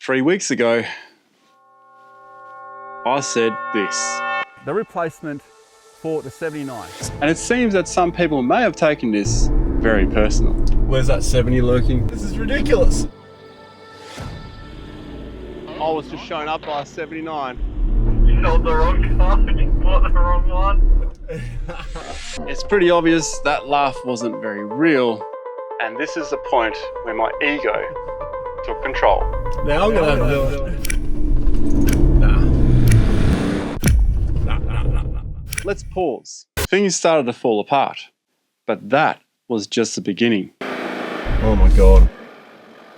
3 weeks ago, I said this. The replacement for the 79. And it seems that some people may have taken this very personal. Where's that 70 lurking? This is ridiculous. I was just shown up by a 79. You sold the wrong car and you bought the wrong one. It's pretty obvious that laugh wasn't very real. And this is the point where my ego took control. Now I'm gonna have to do it. Nah. Let's pause. Things started to fall apart, but that was just the beginning. Oh my God.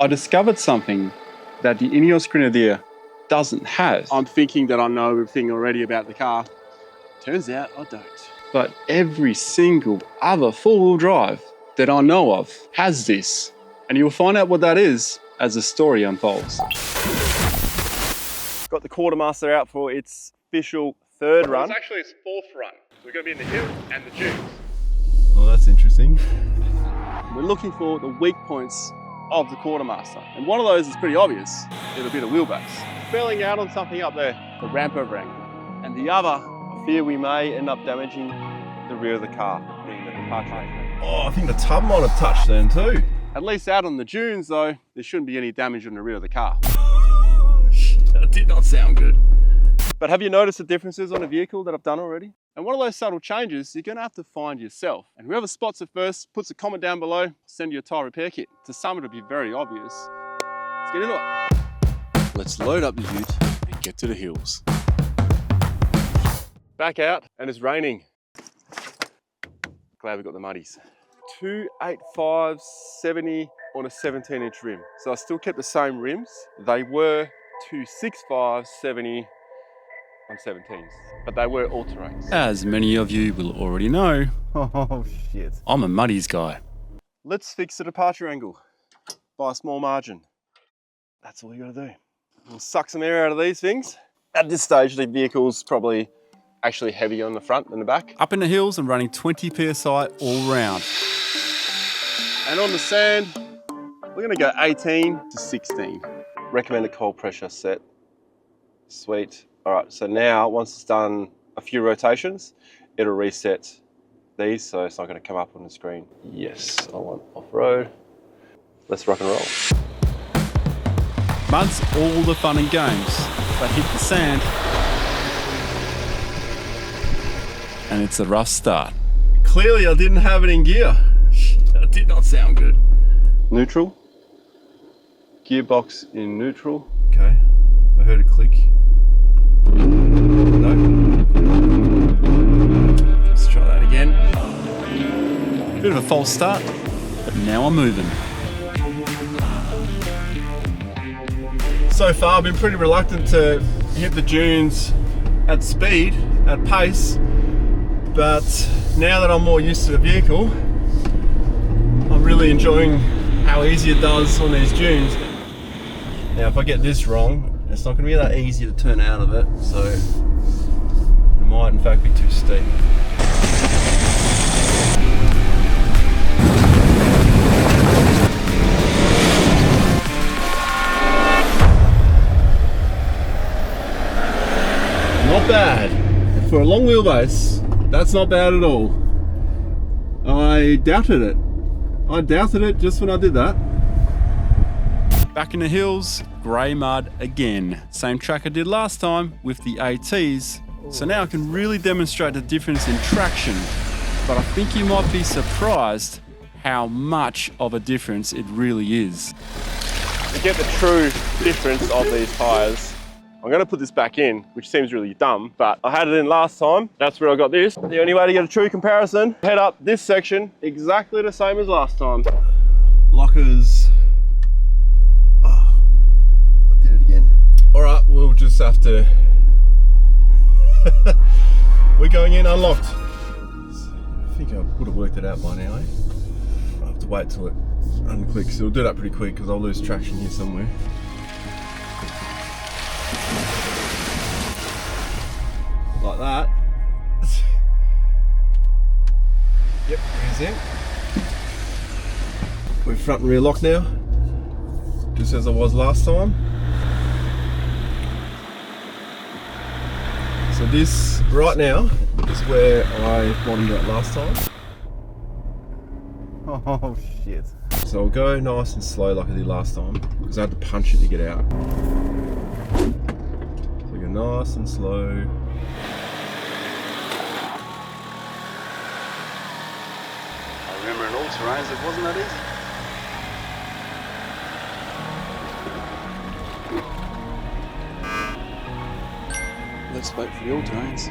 I discovered something that the Ineos Grenadier doesn't have. I'm thinking that I know everything already about the car. Turns out I don't. But every single other four-wheel drive that I know of has this. And you'll find out what that is as the story unfolds. Got the Quartermaster out for its official third run. It's actually its fourth run. We're going to be in the hills and the dunes. Oh, that's interesting. We're looking for the weak points of the Quartermaster. And one of those is pretty obvious. It'll be the wheelbase. Spelling out on something up there, the ramp over angle. And the other, I fear we may end up damaging the rear of the car, being the departure angle. Oh, I think the tub might have touched then too. At least out on the dunes though, there shouldn't be any damage on the rear of the car. That did not sound good. But have you noticed the differences on a vehicle that I've done already? And one of those subtle changes you're gonna have to find yourself. And whoever spots it first, puts a comment down below, I'll send you a tyre repair kit. To some it'll be very obvious. Let's get into it. Let's load up the ute and get to the hills. Back out, and it's raining. Glad we got the muddies. 285 70 on a 17-inch rim. So I still kept the same rims. They were 265 70 on 17s, but they were all-terrains. As many of you will already know, Oh shit. I'm a muddies guy. Let's fix the departure angle by a small margin. That's all you gotta do. We'll suck some air out of these things. At this stage, the vehicle's probably actually heavier on the front than the back. Up in the hills and running 20 PSI all round. And on the sand, we're gonna go 18 to 16. Recommended cold pressure set. Sweet. All right, so now once it's done a few rotations, it'll reset these, so it's not gonna come up on the screen. Yes, I want off-road. Let's rock and roll. Mud's all the fun and games, but hit the sand and it's a rough start. Clearly I didn't have it in gear. That did not sound good. Neutral. Gearbox in neutral. Okay, I heard a click. No. Let's try that again. Bit of a false start, but now I'm moving. So far I've been pretty reluctant to hit the dunes at speed, at pace, but now that I'm more used to the vehicle, I'm really enjoying how easy it does on these dunes. Now if I get this wrong, it's not going to be that easy to turn out of it, so it might in fact be too steep. Not bad. For a long wheelbase, that's not bad at all. I doubted it. I doubted it just when I did that. Back in the hills, grey mud again. Same track I did last time with the ATs. So now I can really demonstrate the difference in traction. But I think you might be surprised how much of a difference it really is. To get the true difference of these tyres, I'm gonna put this back in, which seems really dumb, but I had it in last time. That's where I got this. The only way to get a true comparison, head up this section, exactly the same as last time. Lockers. Oh, I did it again. All right, we'll just have to. We're going in unlocked. I think I would have worked it out by now, eh? I'll have to wait till it unclicks. So we'll do that pretty quick because I'll lose traction here somewhere. Like that. Yep, here's it. We're front and rear locked now, just as I was last time. So this right now is where I bottomed out last time. Oh shit. So I'll go nice and slow like I did last time because I had to punch it to get out. So go nice and slow. I remember in all terrains it wasn't that easy. Let's wait for the all terrains.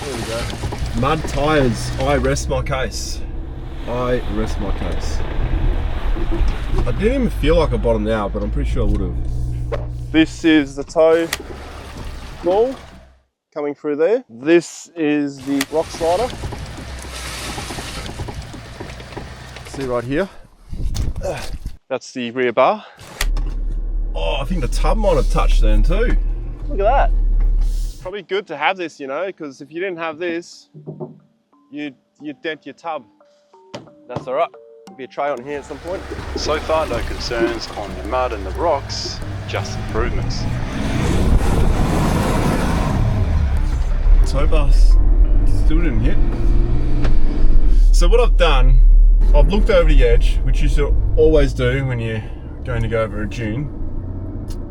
There we go. Mud tyres. I rest my case. I rest my case. I didn't even feel like I bottomed out, but I'm pretty sure I would have. This is the toe ball coming through there. This is the rock slider. See right here. That's the rear bar. Oh, I think the tub might have touched then too. Look at that. Probably good to have this, you know, because if you didn't have this, you'd dent your tub. That's all right. There'll be a tray on here at some point. So far, no concerns on the mud and the rocks, just improvements. Toe bar still didn't hit. So what I've done, I've looked over the edge, which you should always do when you're going to go over a dune.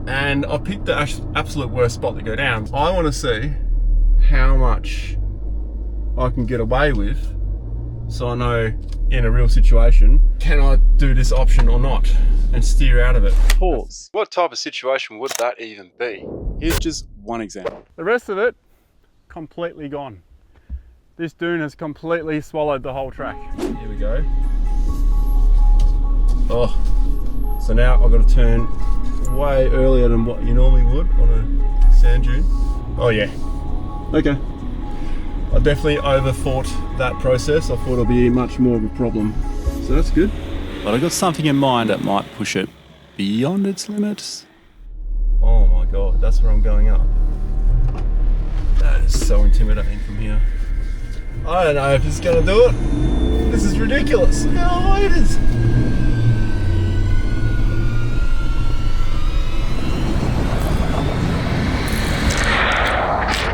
And I picked the absolute worst spot to go down. I want to see how much I can get away with, so I know in a real situation, can I do this option or not and steer out of it. Pause. What type of situation would that even be? Here's just one example. The rest of it, completely gone. This dune has completely swallowed the whole track. Here we go. Oh, so now I've got to turn way earlier than what you normally would on a sand dune. Oh yeah. Okay. I definitely overthought that process. I thought it'd be much more of a problem. So that's good. But I got something in mind that might push it beyond its limits. Oh my God, that's where I'm going up. That is so intimidating from here. I don't know if it's gonna do it. This is ridiculous. Look how high it is.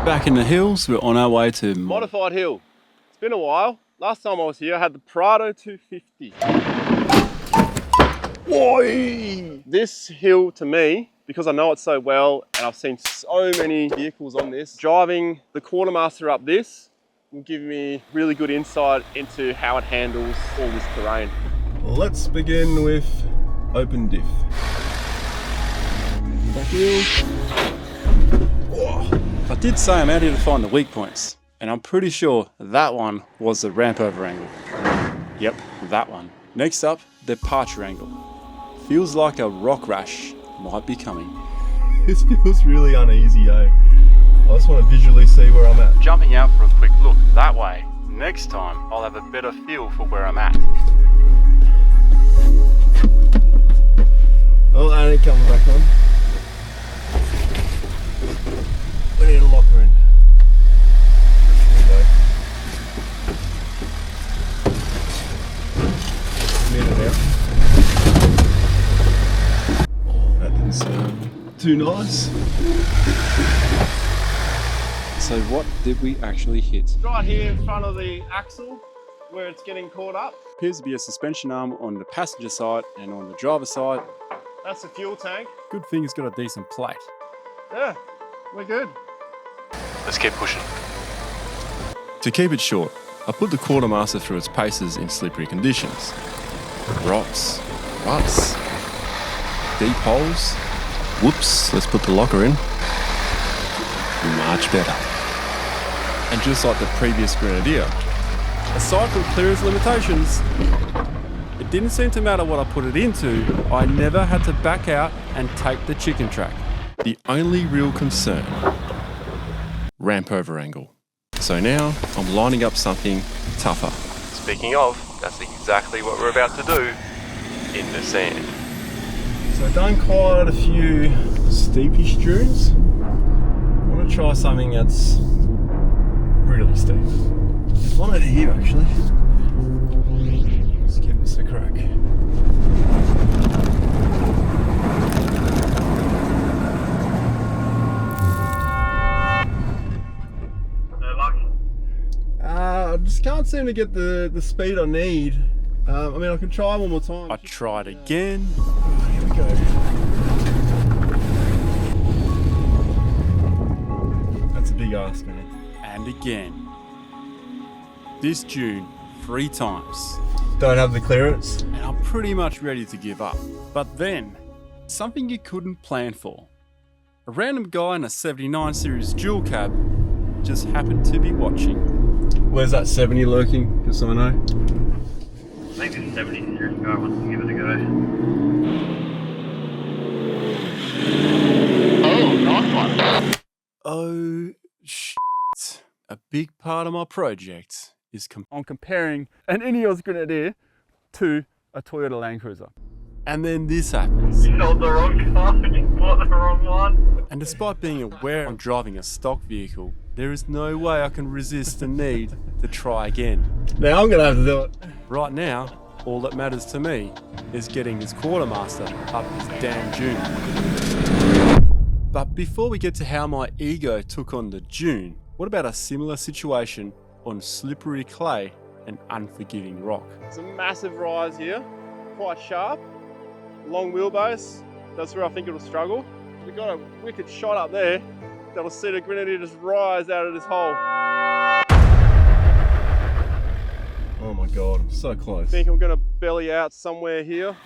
Back in the hills, we're on our way to Modified hill. It's been a while. Last time I was here, I had the Prado 250. Whoa! This hill to me, because I know it so well and I've seen so many vehicles on this, driving the quartermaster up this will give me really good insight into how it handles all this terrain. Let's begin with open diff. Back hill. Whoa. I did say I'm out here to find the weak points, and I'm pretty sure that one was the ramp over angle. Yep, that one. Next up, departure angle. Feels like a rock rash might be coming. This feels really uneasy, eh? I just want to visually see where I'm at. Jumping out for a quick look that way. Next time, I'll have a better feel for where I'm at. Oh, that ain't coming back on. We need a locker in. There we go. Need it now. Oh, that didn't sound too nice. So what did we actually hit? Right here in front of the axle, where it's getting caught up. Appears to be a suspension arm on the passenger side, and on the driver's side, That's the fuel tank. good thing it's got a decent plate. Yeah, we're good. Let's keep pushing. To keep it short, I put the quartermaster through its paces in slippery conditions. Rocks, ruts, deep holes. Whoops, let's put the locker in. Much better. And just like the previous Grenadier, aside from clearance limitations, it didn't seem to matter what I put it into, I never had to back out and take the chicken track. The only real concern, ramp over angle. So now I'm lining up something tougher. Speaking of, that's exactly what we're about to do in the sand. So I've done quite a few steepish dunes. I want to try something that's really steep. There's one over here actually. Let's give this a crack. can't seem to get the speed I need. I mean, I can try one more time. I tried again. Oh, here we go. That's a big ask, man. And again. This June, 3 times. Don't have the clearance. And I'm pretty much ready to give up. But then, something you couldn't plan for. A random guy in a 79 series dual cab just happened to be watching. Where's that 70 lurking? Just so I know. I think this 70 series guy wants to give it a go. Oh, nice one. Oh, shit. A big part of my project is I'm comparing an Ineos Grenadier to a Toyota Land Cruiser. And then this happens. You sold the wrong car, you bought the wrong one. And despite being aware I'm driving a stock vehicle, there is no way I can resist the need to try again. Now I'm gonna have to do it. Right now, all that matters to me is getting this quartermaster up this damn dune. But before we get to how my ego took on the dune, what about a similar situation on slippery clay and unforgiving rock? It's a massive rise here, quite sharp. Long wheelbase, that's where I think it'll struggle. We've got a wicked shot up there that'll see the Grenadier just rise out of this hole. Oh my God, I'm so close. I think I'm gonna belly out somewhere here.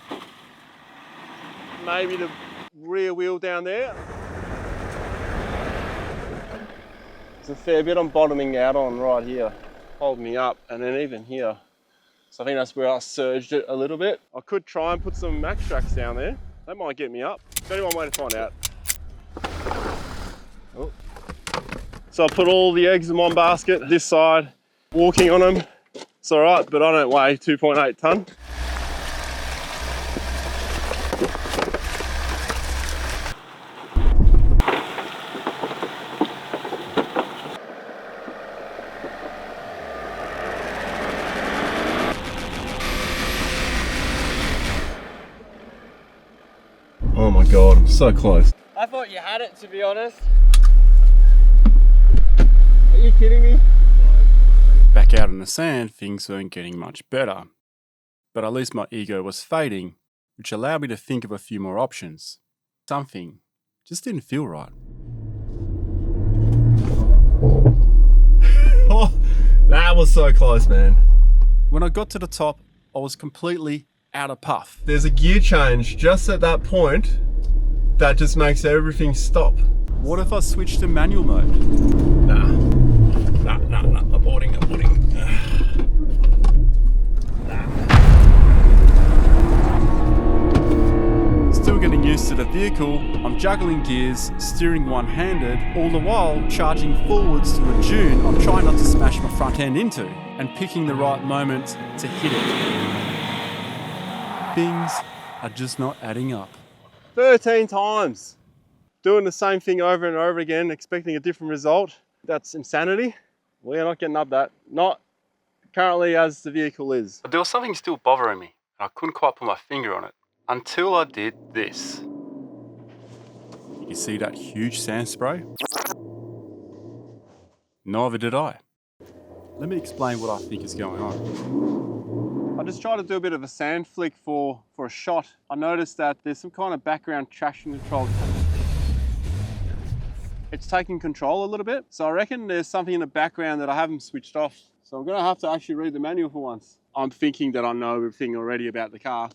Maybe the rear wheel down there. There's a fair bit I'm bottoming out on right here, holding me up, and then even here. So I think that's where I surged it a little bit. I could try and put some max tracks down there. That might get me up. There's only one way to find out. Oh. So I put all the eggs in one basket, this side, walking on them. It's all right, but I don't weigh 2.8 tonne. Oh my God, I'm so close. I thought you had it, to be honest. Are you kidding me? Back out in the sand, things weren't getting much better. But at least my ego was fading, which allowed me to think of a few more options. Something just didn't feel right. Oh, that was so close, man. When I got to the top, I was completely out of puff. There's a gear change just at that point that just makes everything stop. What if I switched to manual mode? Nah, aborting. Still getting used to the vehicle, I'm juggling gears, steering one-handed, all the while charging forwards to a dune I'm trying not to smash my front end into, and picking the right moment to hit it. Things are just not adding up. 13 times. Doing the same thing over and over again, expecting a different result. That's insanity. We're not getting up that. Not currently as the vehicle is. But there was something still bothering me, and I couldn't quite put my finger on it, until I did this. You see that huge sand spray? Neither did I. Let me explain what I think is going on. I just tried to do a bit of a sand flick for a shot. I noticed that there's some kind of background traction control. It's taking control a little bit. So I reckon there's something in the background that I haven't switched off. So I'm gonna have to actually read the manual for once. I'm thinking that I know everything already about the car.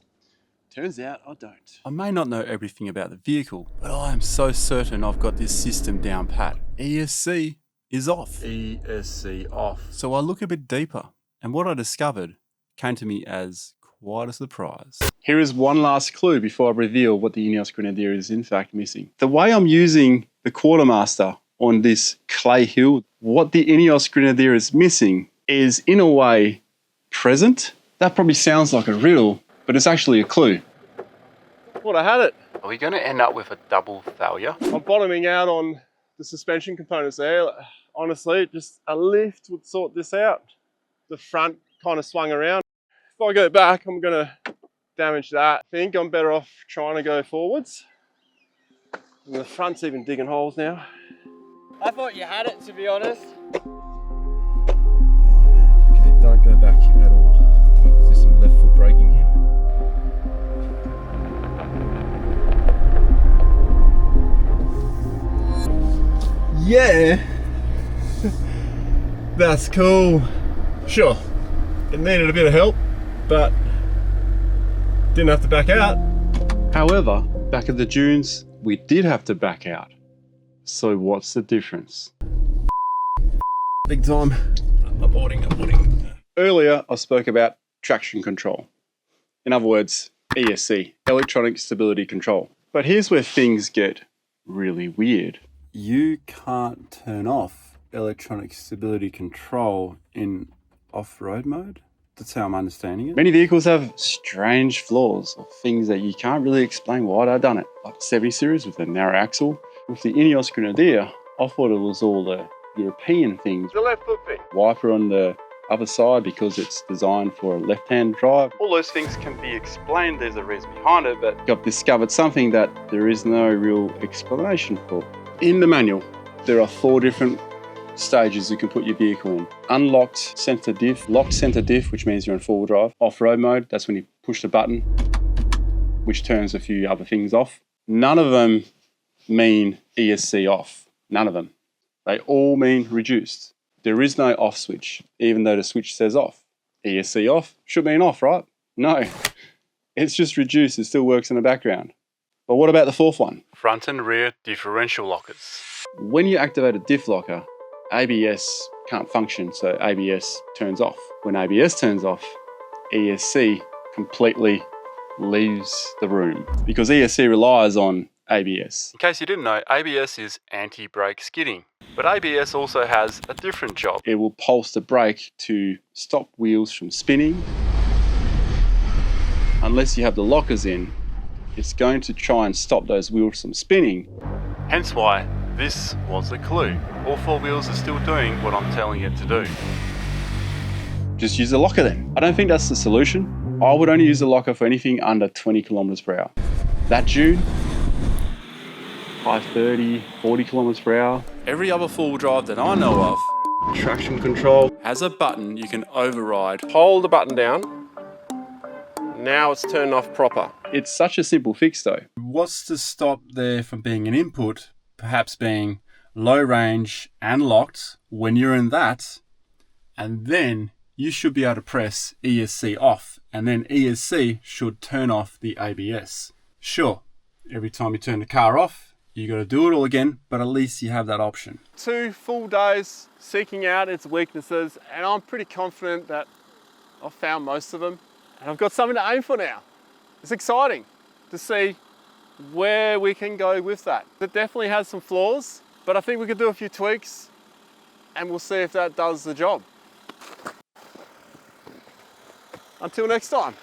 Turns out I don't. I may not know everything about the vehicle, but I am so certain I've got this system down pat. ESC is off. ESC off. So I look a bit deeper, and what I discovered came to me as quite a surprise. Here is one last clue before I reveal what the Ineos Grenadier is in fact missing. The way I'm using the quartermaster on this clay hill, what the Ineos Grenadier is missing is in a way present. That probably sounds like a riddle, but it's actually a clue. Well, I had it. Are we going to end up with a double failure? I'm bottoming out on the suspension components there. Honestly, just a lift would sort this out. The front kind of swung around. If I go back, I'm gonna damage that. I think I'm better off trying to go forwards. And the front's even digging holes now. I thought you had it, to be honest. Okay, don't Yeah, that's cool. Sure, it needed a bit of help, but didn't have to back out. However, back at the dunes, we did have to back out. So what's the difference? Big time. Aborting. Earlier, I spoke about traction control. In other words, ESC, electronic stability control. But here's where things get really weird. You can't turn off electronic stability control in off-road mode? That's how I'm understanding it. Many vehicles have strange flaws or things that you can't really explain why they've done it. Like the 70 series with the narrow axle. With the Ineos Grenadier, I thought it was all the European things. The left foot thing. Wiper on the other side because it's designed for a left-hand drive. All those things can be explained, there's a reason behind it, but I've discovered something that there is no real explanation for. In the manual, there are 4 different stages you can put your vehicle in. Unlocked center diff, locked center diff, which means you're in four-wheel drive. Off-road mode, that's when you push the button, which turns a few other things off. None of them mean ESC off, none of them. They all mean reduced. There is no off switch, even though the switch says off. ESC off should mean off, right? No, it's just reduced, it still works in the background. But what about the 4th one? Front and rear differential lockers. When you activate a diff locker, ABS can't function, so ABS turns off. When ABS turns off, ESC completely leaves the room because ESC relies on ABS. In case you didn't know, ABS is anti-brake skidding. But ABS also has a different job. It will pulse the brake to stop wheels from spinning. Unless you have the lockers in, it's going to try and stop those wheels from spinning. Hence why this was the clue. All 4 wheels are still doing what I'm telling it to do. Just use a locker then. I don't think that's the solution. I would only use a locker for anything under 20 kilometers per hour. That dune, 530, 40 kilometers per hour. Every other 4-wheel drive that I know of Traction control. has a button you can override. Hold the button down. Now it's turned off proper. It's such a simple fix though. What's to stop there from being an input, perhaps being low range and locked when you're in that, and then you should be able to press ESC off, and then ESC should turn off the ABS. Sure, every time you turn the car off, you got to do it all again, but at least you have that option. 2 full days seeking out its weaknesses, and I'm pretty confident that I've found most of them, and I've got something to aim for now. It's exciting to see where we can go with that. It definitely has some flaws, but I think we could do a few tweaks and we'll see if that does the job. Until next time.